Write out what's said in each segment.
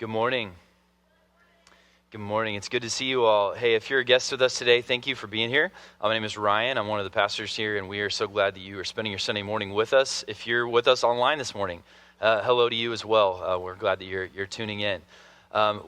Good morning. Good morning. It's good to see you all. Hey, if you're a guest with us today, thank you for being here. My name is Ryan. I'm one of the pastors here, and we are so glad that you are spending your Sunday morning with us. If you're with us online this morning, hello to you as well. We're glad that you're tuning in.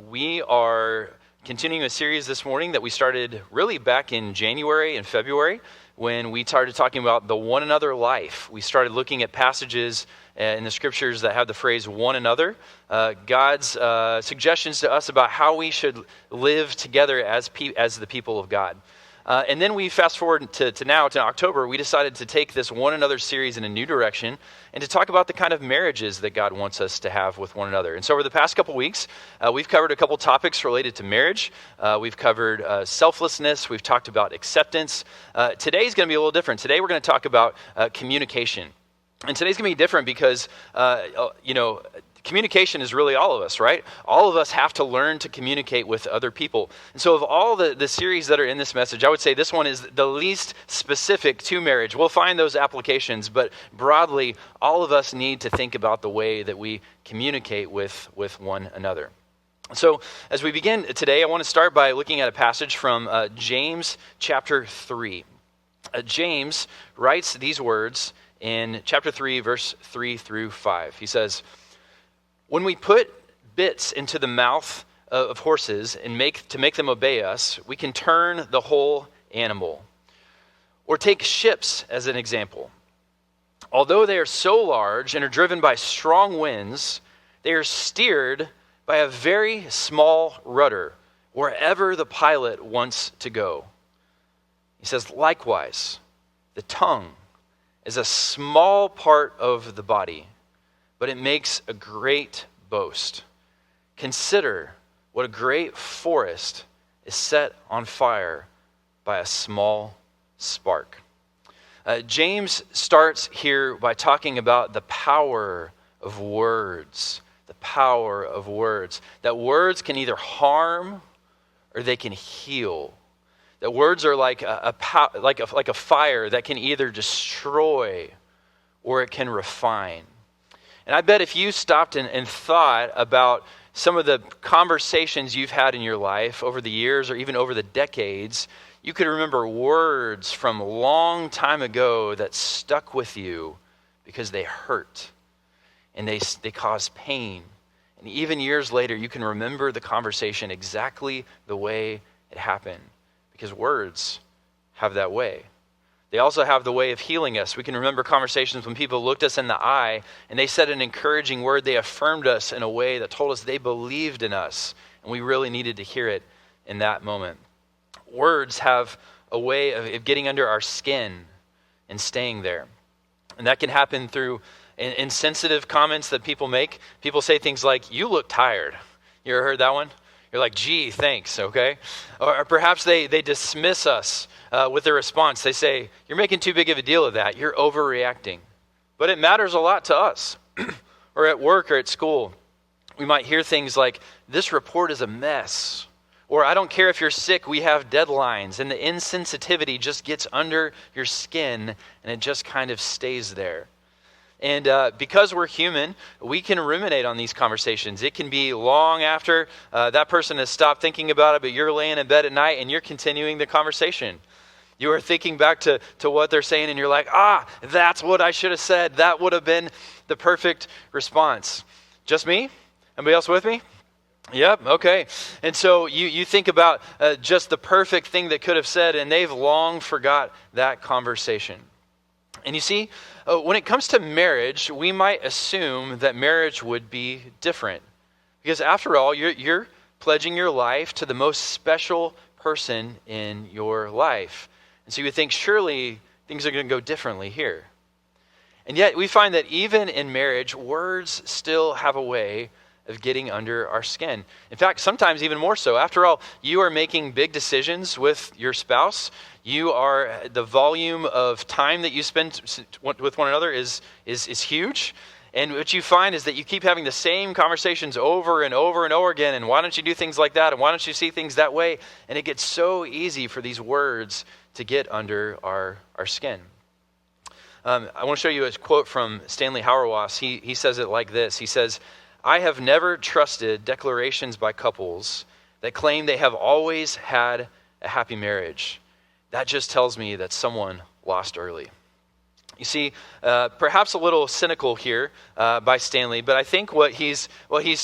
We are continuing a series this morning that we started really back in January and February when we started talking about the one another life. We started looking at passages in the scriptures that have the phrase one another, God's suggestions to us about how we should live together as the people of God. And then we fast forward to now, to October, we decided to take this one another series in a new direction and to talk about the kind of marriages that God wants us to have with one another. And so over the past couple weeks, we've covered a couple topics related to marriage. We've covered selflessness. We've talked about acceptance. Today's going to be a little different. Today we're going to talk about communication. And today's going to be different because, communication is really all of us, right? All of us have to learn to communicate with other people. And so of all the series that are in this message, I would say this one is the least specific to marriage. We'll find those applications, but broadly, all of us need to think about the way that we communicate with one another. So as we begin today, I want to start by looking at a passage from James chapter 3. James writes these words in chapter 3, verse 3 through 5. He says, "When we put bits into the mouth of horses and to make them obey us, we can turn the whole animal. Or take ships as an example. Although they are so large and are driven by strong winds, they are steered by a very small rudder wherever the pilot wants to go." He says, "Likewise, the tongue is a small part of the body, but it makes a great boast. Consider what a great forest is set on fire by a small spark." James starts here by talking about the power of words. The power of words. That words can either harm or they can heal. That words are like a fire that can either destroy or it can refine. And I bet if you stopped and thought about some of the conversations you've had in your life over the years or even over the decades, you could remember words from a long time ago that stuck with you because they hurt and they cause pain. And even years later, you can remember the conversation exactly the way it happened because words have that way. They also have the way of healing us. We can remember conversations when people looked us in the eye and they said an encouraging word. They affirmed us in a way that told us they believed in us, and we really needed to hear it in that moment. Words have a way of getting under our skin and staying there. And that can happen through insensitive comments that people make. People say things like, "You look tired." You ever heard that one? You're like, "Gee, thanks," okay? Or perhaps they dismiss us with their response. They say, "You're making too big of a deal of that. You're overreacting." But it matters a lot to us. Or at work or at school, we might hear things like, "This report is a mess." Or, "I don't care if you're sick, we have deadlines." And the insensitivity just gets under your skin and it just kind of stays there. And because we're human, we can ruminate on these conversations. It can be long after that person has stopped thinking about it, but you're laying in bed at night and you're continuing the conversation. You are thinking back to what they're saying and you're like, that's what I should have said. That would have been the perfect response. Just me? Anybody else with me? Yep, okay. And so you think about just the perfect thing that could have said, and they've long forgot that conversation. And you see, when it comes to marriage, we might assume that marriage would be different. Because after all, you're pledging your life to the most special person in your life. And so you would think, surely things are going to go differently here. And yet we find that even in marriage, words still have a way of getting under our skin. In fact, sometimes even more so. After all, you are making big decisions with your spouse. The volume of time that you spend with one another is huge. And what you find is that you keep having the same conversations over and over and over again. And why don't you do things like that? And why don't you see things that way? And it gets so easy for these words to get under our skin. I want to show you a quote from Stanley Hauerwas. He says it like this. He says, I have never trusted declarations by couples that claim they have always had a happy marriage. That just tells me that someone lost early. You see, perhaps a little cynical here by Stanley, but I think what he's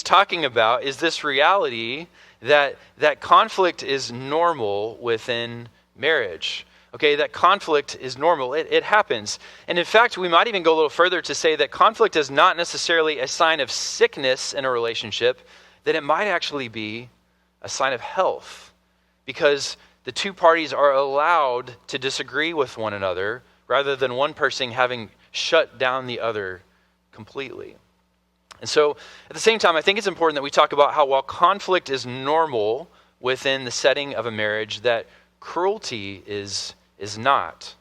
talking about is this reality that conflict is normal within marriage. Okay, that conflict is normal. It happens. And in fact, we might even go a little further to say that conflict is not necessarily a sign of sickness in a relationship, that it might actually be a sign of health, because the two parties are allowed to disagree with one another rather than one person having shut down the other completely. And so at the same time, I think it's important that we talk about how while conflict is normal within the setting of a marriage, that cruelty is not.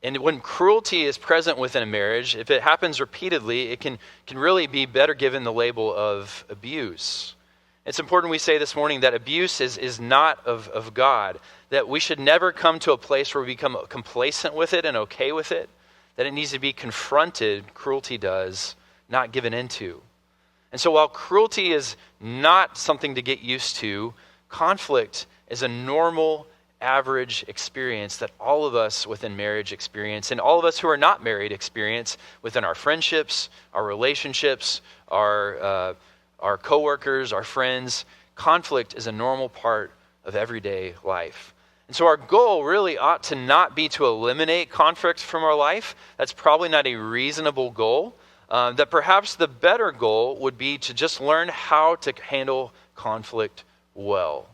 And when cruelty is present within a marriage, if it happens repeatedly, it can really be better given the label of abuse. It's important we say this morning that abuse is not of God, that we should never come to a place where we become complacent with it and okay with it, that it needs to be confronted, cruelty does, not given into. And so while cruelty is not something to get used to, conflict is a normal, average experience that all of us within marriage experience, and all of us who are not married experience within our friendships, our relationships, our coworkers, our friends. Conflict is a normal part of everyday life. And so our goal really ought to not be to eliminate conflict from our life. That's probably not a reasonable goal. That perhaps the better goal would be to just learn how to handle conflict well.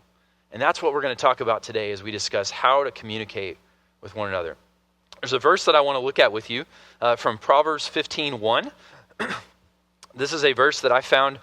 And that's what we're going to talk about today as we discuss how to communicate with one another. There's a verse that I want to look at with you from Proverbs 15:1. This is a verse that I found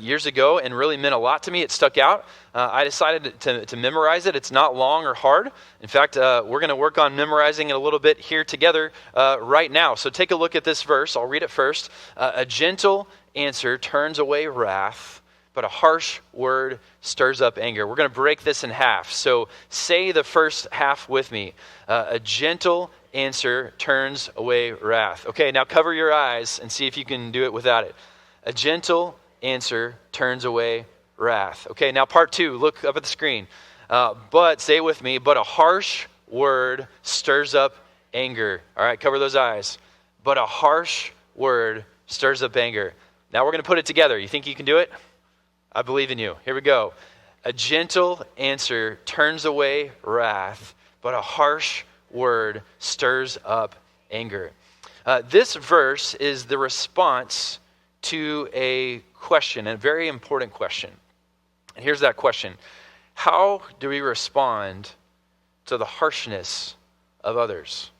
years ago and really meant a lot to me. It stuck out. I decided to memorize it. It's not long or hard. In fact, we're going to work on memorizing it a little bit here together right now. So take a look at this verse. I'll read it first. A gentle answer turns away wrath, but a harsh word stirs up anger. We're going to break this in half. So say the first half with me. A gentle answer turns away wrath. Okay, now cover your eyes and see if you can do it without it. A gentle answer turns away wrath. Okay, now part two, look up at the screen. But, say it with me, but a harsh word stirs up anger. All right, cover those eyes. But a harsh word stirs up anger. Now we're going to put it together. You think you can do it? I believe in you. Here we go. A gentle answer turns away wrath, but a harsh word stirs up anger. This verse is the response to a question, a very important question. And here's that question. How do we respond to the harshness of others?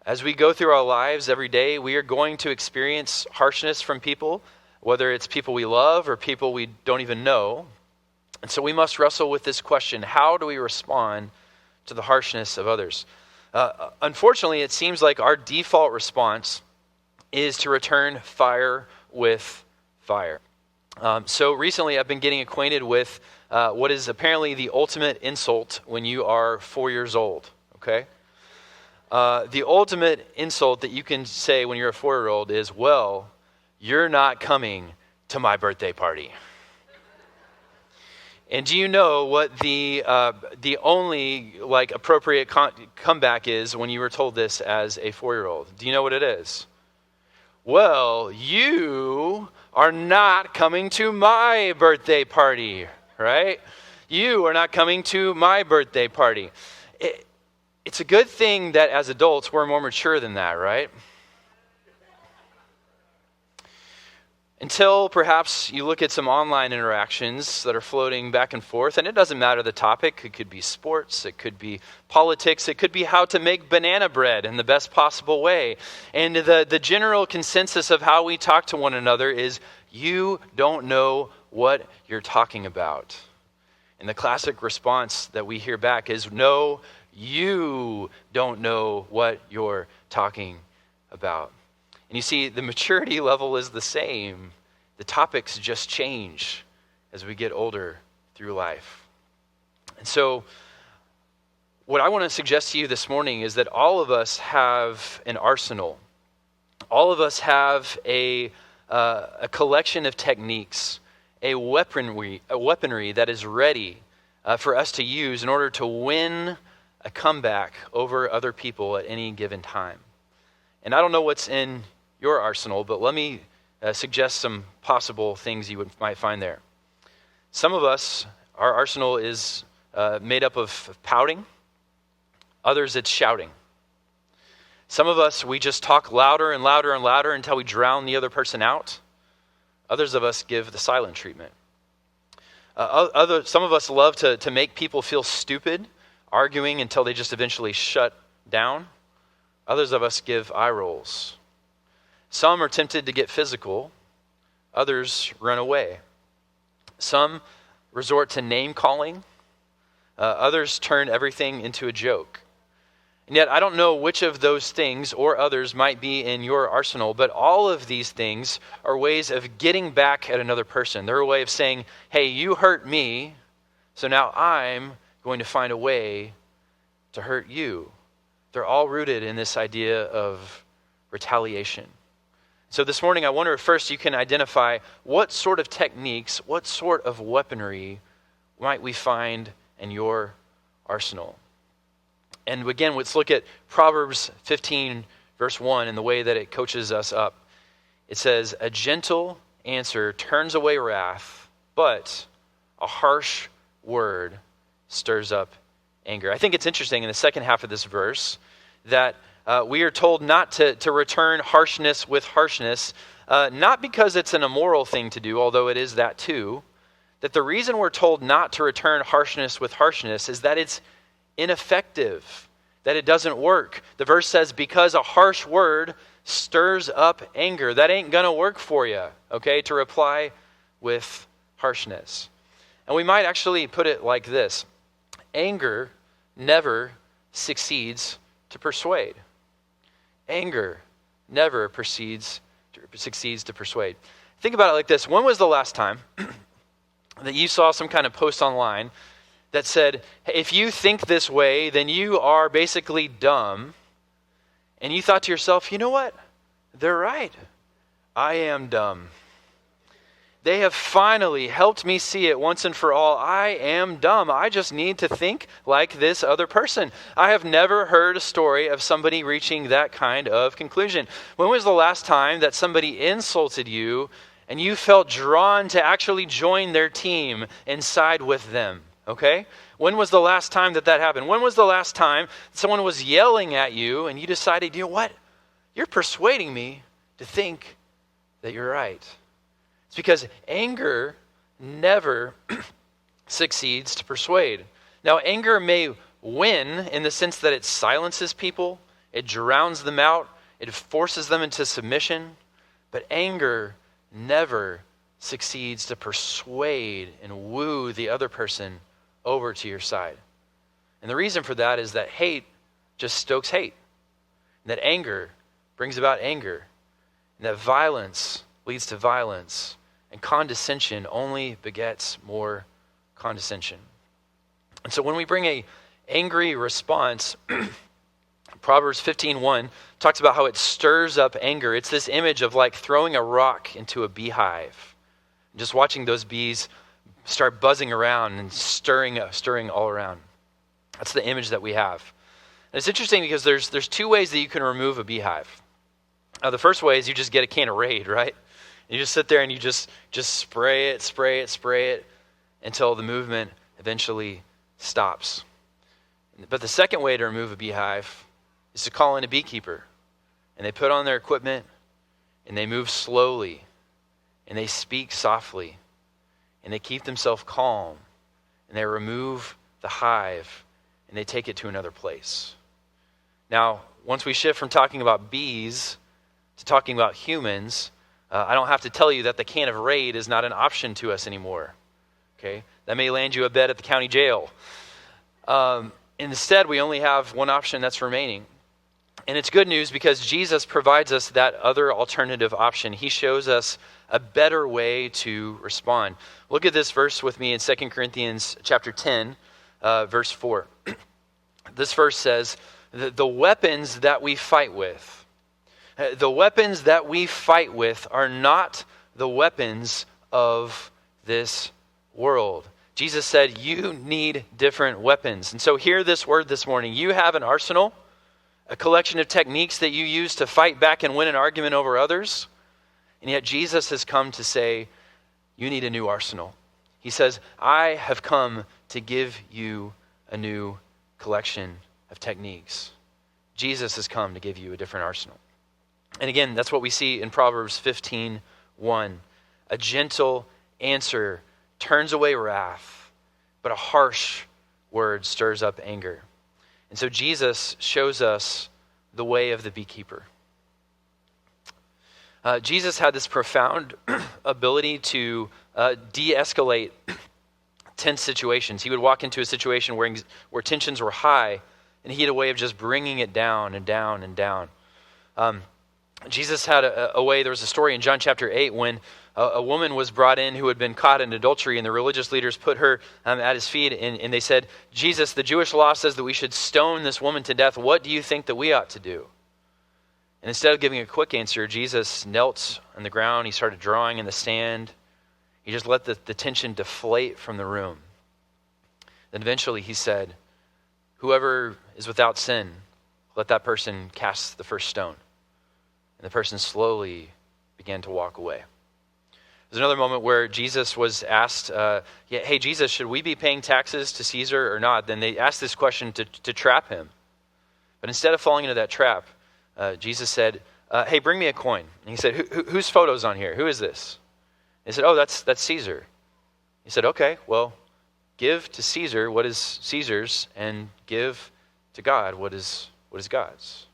As we go through our lives every day, we are going to experience harshness from people, whether it's people we love or people we don't even know. And so we must wrestle with this question. How do we respond to the harshness of others? Unfortunately, it seems like our default response is to return fire with fire. So recently I've been getting acquainted with what is apparently the ultimate insult when you are 4 years old, okay? The ultimate insult that you can say when you're a 4-year-old is, well, you're not coming to my birthday party. And do you know what the only appropriate comeback is when you were told this as a 4-year-old? Do you know what it is? Well, you are not coming to my birthday party, right? You are not coming to my birthday party. It's a good thing that as adults we're more mature than that, right? Until perhaps you look at some online interactions that are floating back and forth, and it doesn't matter the topic. It could be sports, it could be politics, it could be how to make banana bread in the best possible way. And the general consensus of how we talk to one another is, you don't know what you're talking about. And the classic response that we hear back is, no, you don't know what you're talking about. And you see, the maturity level is the same. The topics just change as we get older through life. And so, what I want to suggest to you this morning is that all of us have an arsenal. All of us have a a collection of techniques, a weaponry that is ready for us to use in order to win a comeback over other people at any given time. And I don't know what's in your arsenal, but let me suggest some possible things you might find there. Some of us, our arsenal is made up of pouting. Others, it's shouting. Some of us, we just talk louder and louder and louder until we drown the other person out. Others of us give the silent treatment. Some of us love to make people feel stupid, arguing until they just eventually shut down. Others of us give eye rolls. Some are tempted to get physical. Others run away. Some resort to name calling. Others turn everything into a joke. And yet, I don't know which of those things or others might be in your arsenal, but all of these things are ways of getting back at another person. They're a way of saying, hey, you hurt me, so now I'm going to find a way to hurt you. They're all rooted in this idea of retaliation. So this morning, I wonder if first you can identify what sort of techniques, what sort of weaponry might we find in your arsenal. And again, let's look at Proverbs 15, verse 1, and the way that it coaches us up. It says, a gentle answer turns away wrath, but a harsh word stirs up anger. I think it's interesting in the second half of this verse that we are told not to return harshness with harshness, not because it's an immoral thing to do, although it is that too, that the reason we're told not to return harshness with harshness is that it's ineffective, that it doesn't work. The verse says, because a harsh word stirs up anger. That ain't going to work for you, okay, to reply with harshness. And we might actually put it like this. Anger never succeeds to persuade. Anger never succeeds to persuade. Think about it like this. When was the last time that you saw some kind of post online that said, hey, if you think this way, then you are basically dumb. And you thought to yourself, you know what? They're right. I am dumb. They have finally helped me see it once and for all. I am dumb. I just need to think like this other person. I have never heard a story of somebody reaching that kind of conclusion. When was the last time that somebody insulted you and you felt drawn to actually join their team and side with them? Okay? When was the last time that happened? When was the last time someone was yelling at you and you decided, you know what? You're persuading me to think that you're right. It's because anger never succeeds to persuade. Now, anger may win in the sense that it silences people, it drowns them out, it forces them into submission, but anger never succeeds to persuade and woo the other person over to your side. And the reason for that is that hate just stokes hate. And that anger brings about anger. And that violence leads to violence. And condescension only begets more condescension. And so when we bring a angry response, Proverbs 15:1 talks about how it stirs up anger. It's this image of like throwing a rock into a beehive. Just watching those bees start buzzing around and stirring all around. That's the image that we have. And it's interesting because there's two ways that you can remove a beehive. The first way is you just get a can of Raid, right? You just sit there and you just spray it until the movement eventually stops. But the second way to remove a beehive is to call in a beekeeper. And they put on their equipment and they move slowly and they speak softly. And they keep themselves calm, and they remove the hive, and they take it to another place. Now, once we shift from talking about bees to talking about humans, I don't have to tell you that the can of Raid is not an option to us anymore. Okay, that may land you a bed at the county jail. Instead, we only have one option that's remaining. And it's good news because Jesus provides us that other alternative option. He shows us a better way to respond. Look at this verse with me in 2 Corinthians chapter 10, verse 4. This verse says, the weapons that we fight with, The weapons that we fight with are not the weapons of this world. Jesus said, you need different weapons. And so hear this word this morning. You have an arsenal, a collection of techniques that you use to fight back and win an argument over others. And yet Jesus has come to say, you need a new arsenal. He says, I have come to give you a new collection of techniques. Jesus has come to give you a different arsenal. And again, that's what we see in Proverbs 15:1. A gentle answer turns away wrath, but a harsh word stirs up anger. And so Jesus shows us the way of the beekeeper. Jesus had this profound ability to de-escalate tense situations. He would walk into a situation where tensions were high, and he had a way of just bringing it down and down and down. Jesus had a way. There was a story in John chapter 8 when a woman was brought in who had been caught in adultery, and the religious leaders put her at his feet, and they said, Jesus, the Jewish law says that we should stone this woman to death. What do you think that we ought to do? And instead of giving a quick answer, Jesus knelt on the ground. He started drawing in the sand. He just let the tension deflate from the room. Then eventually he said, whoever is without sin, let that person cast the first stone. And the person slowly began to walk away. There's another moment where Jesus was asked, hey, Jesus, should we be paying taxes to Caesar or not? Then they asked this question to trap him. But instead of falling into that trap, Jesus said, hey, bring me a coin. And he said, whose photo's on here? Who is this? He said, oh, that's Caesar. He said, okay, well, give to Caesar what is Caesar's, and give to God what is God's.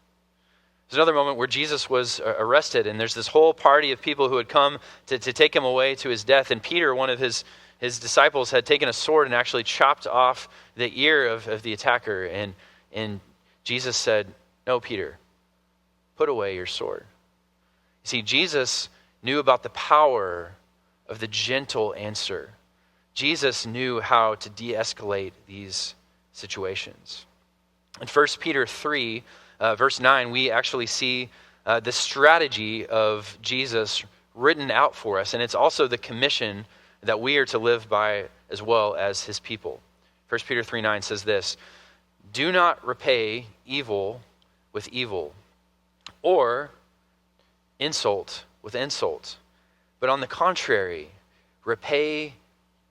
There's another moment where Jesus was arrested, and there's this whole party of people who had come to take him away to his death. And Peter, one of his disciples, had taken a sword and actually chopped off the ear of the attacker. And Jesus said, no, Peter, put away your sword. You see, Jesus knew about the power of the gentle answer. Jesus knew how to de-escalate these situations. In 1 Peter 3, verse 9, we actually see the strategy of Jesus written out for us, and it's also the commission that we are to live by as well as his people. 1 Peter 3:9 says this, do not repay evil with evil, or insult with insult, but on the contrary, repay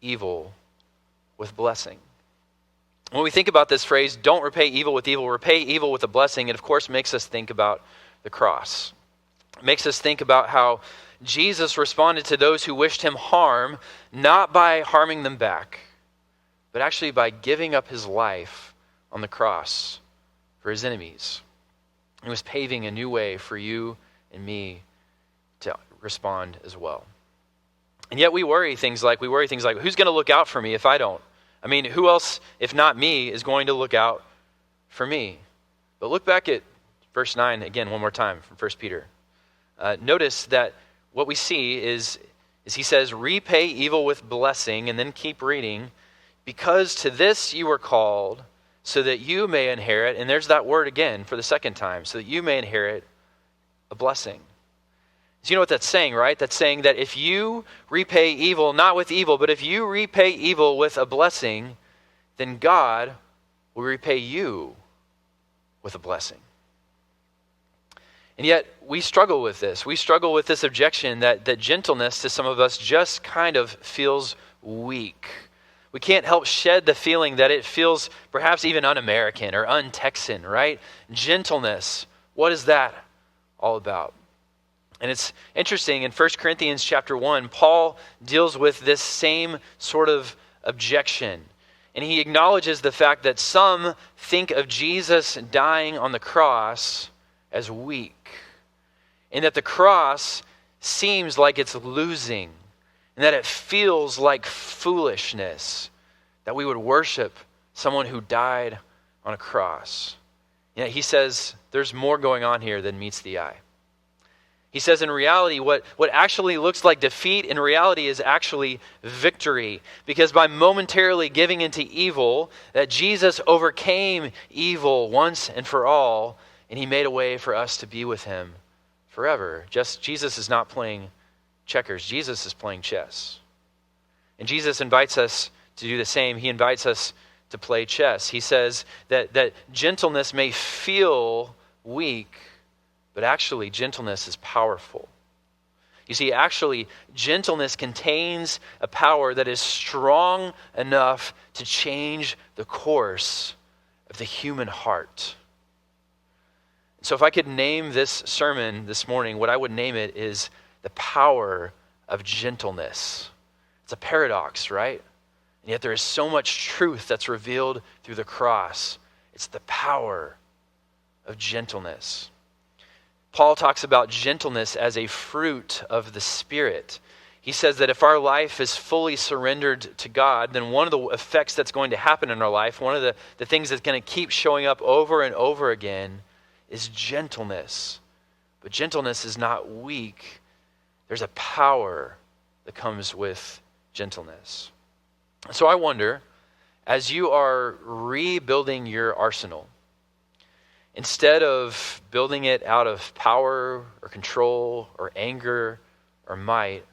evil with blessing. When we think about this phrase, don't repay evil with evil, repay evil with a blessing, it of course makes us think about the cross. It makes us think about how Jesus responded to those who wished him harm, not by harming them back, but actually by giving up his life on the cross for his enemies. He was paving a new way for you and me to respond as well. And yet we worry things like, who's going to look out for me if I don't? I mean, who else, if not me, is going to look out for me? But look back at verse 9 again one more time from 1 Peter. Notice that what we see is he says, repay evil with blessing, and then keep reading, because to this you were called, so that you may inherit, and there's that word again for the second time, so that you may inherit a blessing. So you know what that's saying, right? That's saying that if you repay evil, not with evil, but if you repay evil with a blessing, then God will repay you with a blessing. And yet we struggle with this. We struggle with this objection that gentleness to some of us just kind of feels weak. We can't help shed the feeling that it feels perhaps even un-American or un-Texan, right? Gentleness, what is that all about? And it's interesting, in 1 Corinthians chapter 1, Paul deals with this same sort of objection. And he acknowledges the fact that some think of Jesus dying on the cross as weak. And that the cross seems like it's losing. And that it feels like foolishness that we would worship someone who died on a cross. Yet he says there's more going on here than meets the eye. He says in reality, what actually looks like defeat in reality is actually victory. Because by momentarily giving into evil, that Jesus overcame evil once and for all, and he made a way for us to be with him forever. Just Jesus is not playing checkers. Jesus is playing chess. And Jesus invites us to do the same. He invites us to play chess. He says that gentleness may feel weak, but actually gentleness is powerful. You see, actually, gentleness contains a power that is strong enough to change the course of the human heart. So if I could name this sermon this morning, what I would name it is the power of gentleness. It's a paradox, right? And yet there is so much truth that's revealed through the cross. It's the power of gentleness. Paul talks about gentleness as a fruit of the Spirit. He says that if our life is fully surrendered to God, then one of the effects that's going to happen in our life, one of the things that's going to keep showing up over and over again is gentleness. But gentleness is not weak. There's a power that comes with gentleness. So I wonder, as you are rebuilding your arsenal, instead of building it out of power or control or anger or might,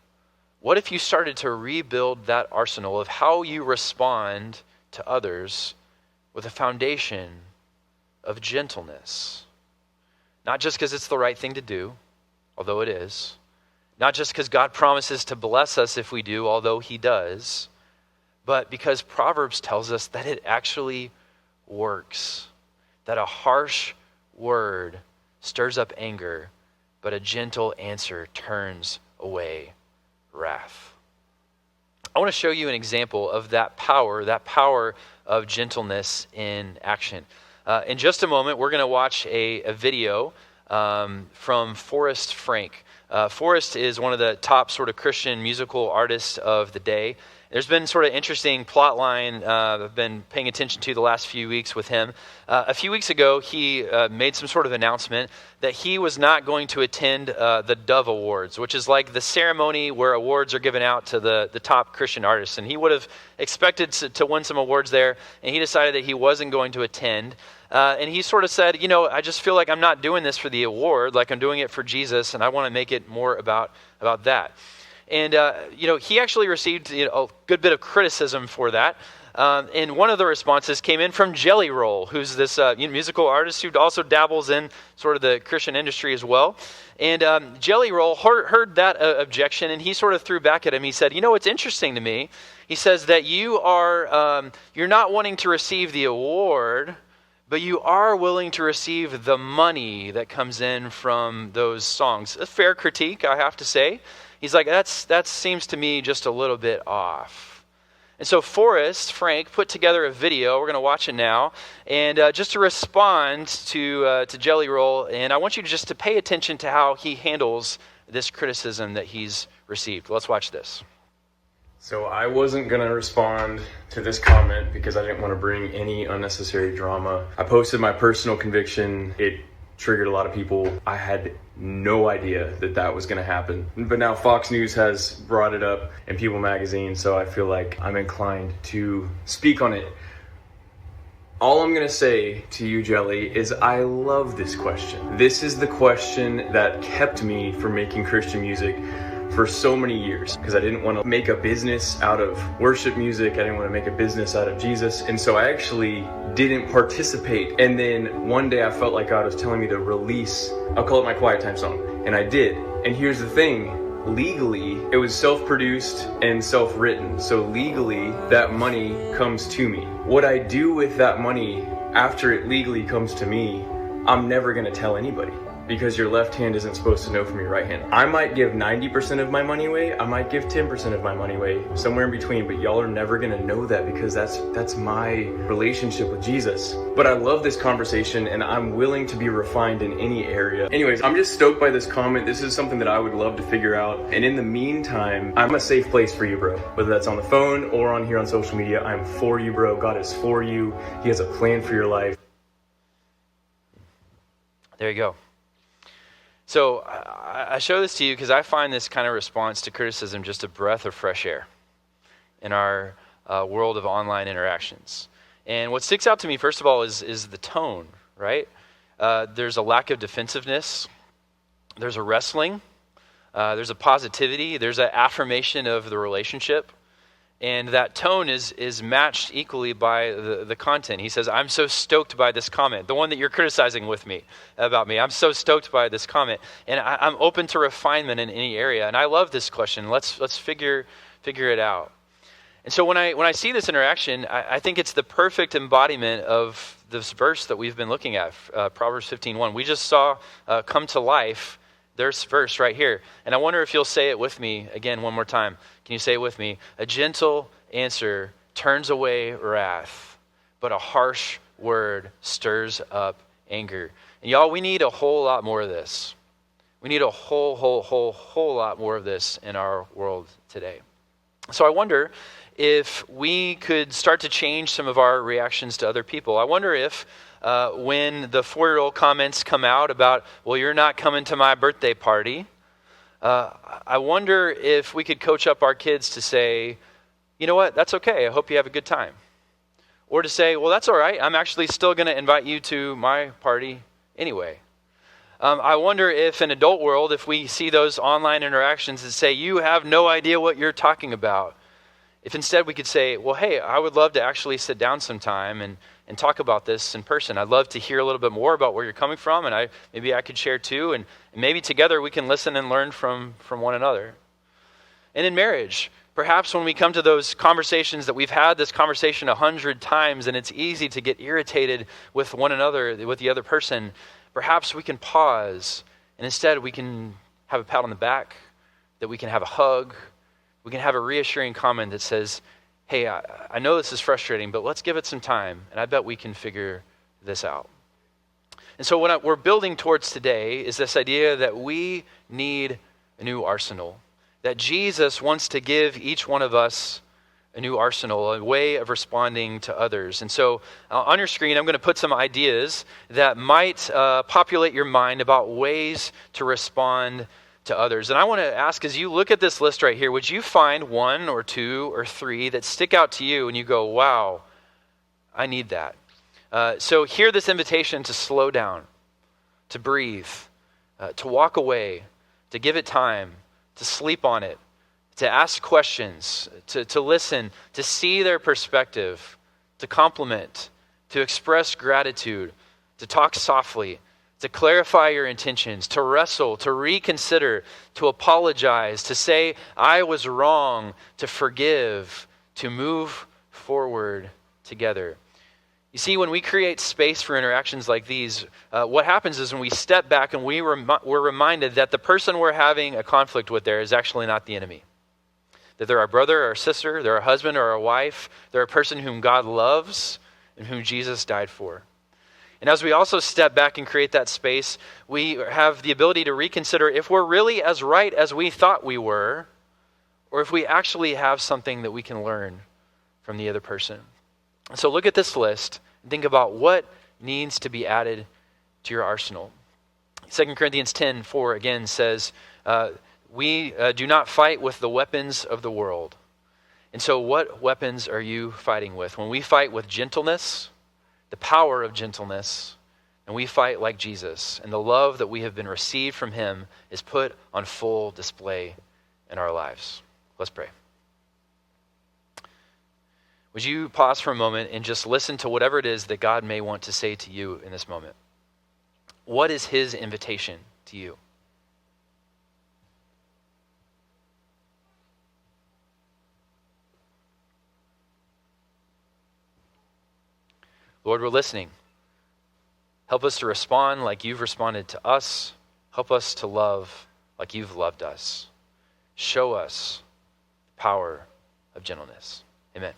what if you started to rebuild that arsenal of how you respond to others with a foundation of gentleness? Not just because it's the right thing to do, although it is. Not just because God promises to bless us if we do, although he does. But because Proverbs tells us that it actually works. That a harsh word stirs up anger, but a gentle answer turns away wrath. I want to show you an example of that power of gentleness in action. In just a moment, we're going to watch a video from Forrest Frank. Forrest is one of the top sort of Christian musical artists of the day. There's been sort of interesting plot line I've been paying attention to the last few weeks with him. A few weeks ago, he made some sort of announcement that he was not going to attend the Dove Awards, which is like the ceremony where awards are given out to the top Christian artists. And he would have expected to win some awards there, and he decided that he wasn't going to attend. And he sort of said, I just feel like I'm not doing this for the award, like I'm doing it for Jesus, and I want to make it more about that. And, he actually received a good bit of criticism for that. And one of the responses came in from Jelly Roll, who's this musical artist who also dabbles in sort of the Christian industry as well. And Jelly Roll heard that objection, and he sort of threw back at him. He said, it's interesting to me. He says that you're not wanting to receive the award, but you are willing to receive the money that comes in from those songs. A fair critique, I have to say. He's like, that seems to me just a little bit off. And so Forrest Frank put together a video. We're going to watch it now. And just to respond to Jelly Roll, and I want you to pay attention to how he handles this criticism that he's received. Let's watch this. So I wasn't going to respond to this comment because I didn't want to bring any unnecessary drama. I posted my personal conviction. It triggered a lot of people. I had no idea that was going to happen. But now Fox News has brought it up and People Magazine, so I feel like I'm inclined to speak on it. All I'm going to say to you, Jelly, is I love this question. This is the question that kept me from making Christian music for so many years, because I didn't want to make a business out of worship music. I didn't want to make a business out of Jesus. And so I actually didn't participate. And then one day I felt like God was telling me to release, I'll call it my quiet time song. And I did. And here's the thing, legally, it was self-produced and self-written. So legally, that money comes to me. What I do with that money after it legally comes to me, I'm never going to tell anybody. Because your left hand isn't supposed to know from your right hand. I might give 90% of my money away, I might give 10% of my money away, somewhere in between, but y'all are never gonna know that because that's my relationship with Jesus. But I love this conversation and I'm willing to be refined in any area. Anyways, I'm just stoked by this comment. This is something that I would love to figure out. And in the meantime, I'm a safe place for you, bro. Whether that's on the phone or on here on social media, I'm for you, bro. God is for you. He has a plan for your life. There you go. So I show this to you because I find this kind of response to criticism just a breath of fresh air in our world of online interactions. And what sticks out to me, first of all, is the tone, right? There's a lack of defensiveness. there's a wrestling, there's a positivity, there's an affirmation of the relationship. And that tone is matched equally by the content. He says, I'm so stoked by this comment. The one that you're criticizing about me. I'm so stoked by this comment. And I'm open to refinement in any area. And I love this question. Let's figure it out. And so when I see this interaction, I think it's the perfect embodiment of this verse that we've been looking at, Proverbs 15:1. We just saw come to life. There's verse right here. And I wonder if you'll say it with me again one more time. Can you say it with me? A gentle answer turns away wrath, but a harsh word stirs up anger. And y'all, we need a whole lot more of this. We need a whole lot more of this in our world today. So I wonder if we could start to change some of our reactions to other people. I wonder if when the 4-year-old comments come out about, well, you're not coming to my birthday party, I wonder if we could coach up our kids to say, you know what, that's okay, I hope you have a good time. Or to say, well, that's all right, I'm actually still going to invite you to my party anyway. I wonder if in adult world, if we see those online interactions that say, you have no idea what you're talking about, if instead we could say, well, hey, I would love to actually sit down sometime and talk about this in person. I'd love to hear a little bit more about where you're coming from, and maybe I could share too, and maybe together we can listen and learn from one another. And in marriage, perhaps when we come to those conversations that we've had this conversation 100 times and it's easy to get irritated with one another, with the other person, perhaps we can pause and instead we can have a pat on the back, that we can have a hug, we can have a reassuring comment that says, hey, I know this is frustrating, but let's give it some time, and I bet we can figure this out. And so what we're building towards today is this idea that we need a new arsenal, that Jesus wants to give each one of us a new arsenal, a way of responding to others. And so on your screen, I'm going to put some ideas that might populate your mind about ways to respond to others. And I want to ask, as you look at this list right here, would you find 1 or 2 or 3 that stick out to you and you go, wow, I need that. So hear this invitation to slow down, to breathe, to walk away, to give it time, to sleep on it, to ask questions, to listen, to see their perspective, to compliment, to express gratitude, to talk softly, to clarify your intentions, to wrestle, to reconsider, to apologize, to say, I was wrong, to forgive, to move forward together. You see, when we create space for interactions like these, what happens is when we step back and we're reminded that the person we're having a conflict with there is actually not the enemy. That they're our brother or our sister, they're our husband or our wife, they're a person whom God loves and whom Jesus died for. And as we also step back and create that space, we have the ability to reconsider if we're really as right as we thought we were, or if we actually have something that we can learn from the other person. So look at this list and think about what needs to be added to your arsenal. 2 Corinthians 10:4 again says, we do not fight with the weapons of the world. And so what weapons are you fighting with? When we fight with gentleness, the power of gentleness, and we fight like Jesus, and the love that we have been received from him is put on full display in our lives. Let's pray. Would you pause for a moment and just listen to whatever it is that God may want to say to you in this moment? What is his invitation to you? Lord, we're listening. Help us to respond like you've responded to us. Help us to love like you've loved us. Show us the power of gentleness. Amen.